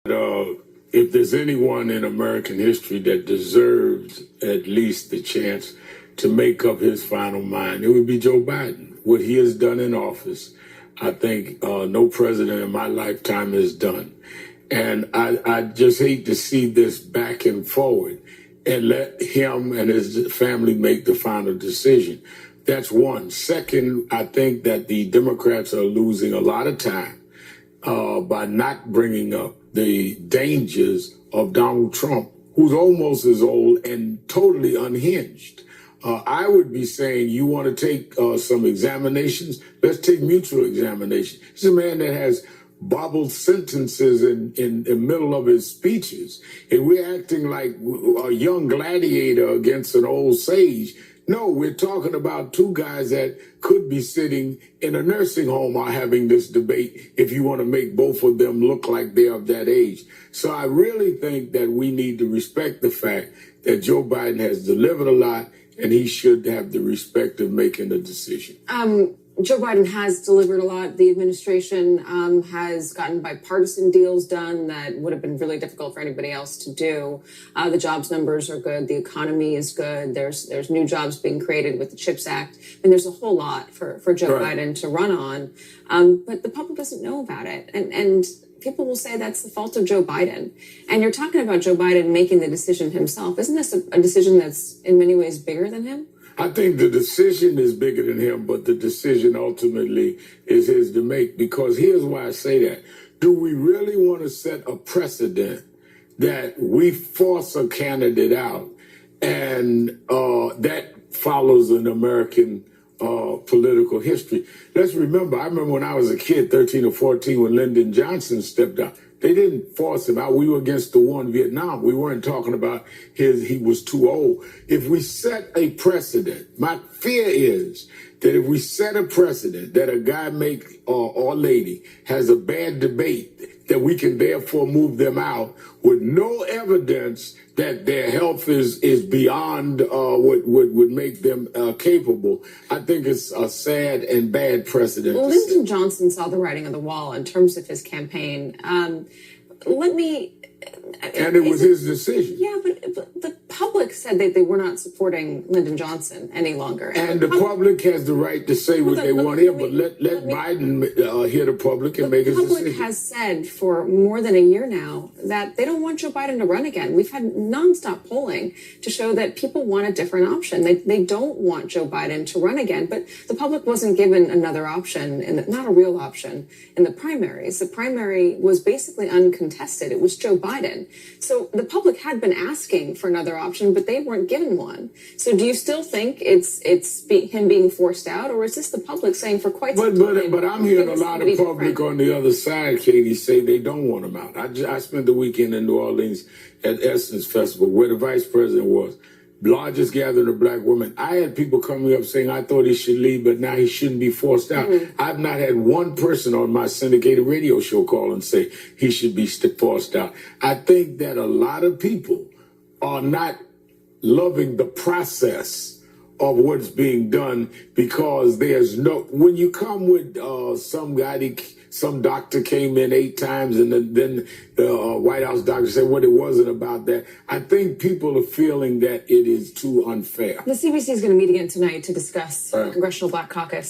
If there's anyone in American history that deserves at least the chance to make up his final mind, it would be Joe Biden. What he has done in office, I think no president in my lifetime has done. And I just hate to see this back and forward and let him and his family make the final decision. That's one. Second, I think that the Democrats are losing a lot of time by not bringing up the dangers of Donald Trump, who's almost as old and totally unhinged. I would be saying, you want to take some examinations? Let's take mutual examination. He's a man that has bobbled sentences in the middle of his speeches, and we're acting like a young gladiator against an old sage. No, we're talking about two guys that could be sitting in a nursing home or having this debate if you want to make both of them look like they're of that age. So I really think that we need to respect the fact that Joe Biden has delivered a lot, and he should have the respect of making a decision. Joe Biden has delivered a lot. The administration has gotten bipartisan deals done that would have been really difficult for anybody else to do. The jobs numbers are good. The economy is good. There's new jobs being created with the CHIPS Act. I mean, there's a whole lot for Joe Biden to run on. But the public doesn't know about it. And people will say that's the fault of Joe Biden. And you're talking about Joe Biden making the decision himself. Isn't this a decision that's in many ways bigger than him? I think the decision is bigger than him, but the decision ultimately is his to make, because here's why I say that. Do we really want to set a precedent that we force a candidate out and that follows an American political history? Let's remember, I remember when I was a kid, 13 or 14, when Lyndon Johnson stepped out. They didn't force him out. We were against the war in Vietnam. We weren't talking about he was too old. If we set a precedent, my fear is that if we set a precedent that a guy or lady has a bad debate, that we can therefore move them out with no evidence that their health is beyond what would make them capable. I think it's a sad and bad precedent. Well, Lyndon Johnson saw the writing on the wall in terms of his campaign. And it was his decision. Yeah, but the public said that they were not supporting Lyndon Johnson any longer. And the public has the right to say what they want here, but let Biden hear the public and make his decision. The public has said for more than a year now that they don't want Joe Biden to run again. We've had nonstop polling to show that people want a different option. They don't want Joe Biden to run again, but the public wasn't given another option, not a real option, in the primaries. The primary was basically uncontested. It was Joe Biden. So the public had been asking for another option, but they weren't given one. So do you still think it's him being forced out, or is this the public saying for quite some time? But I'm hearing a lot of public on the other side, Katie, say they don't want him out. I spent the weekend in New Orleans at Essence Festival, where the vice president was. Largest gathering of black women. I had people coming up saying I thought he should leave, but now he shouldn't be forced out. I've not had one person on my syndicated radio show call and say he should be forced out. I think that a lot of people are not loving the process of what's being done, because there's when you come with some doctor came in 8 times and then the White House doctor said, well, it wasn't about that. I think people are feeling that it is too unfair. The CBC is going to meet again tonight to discuss Congressional Black Caucus.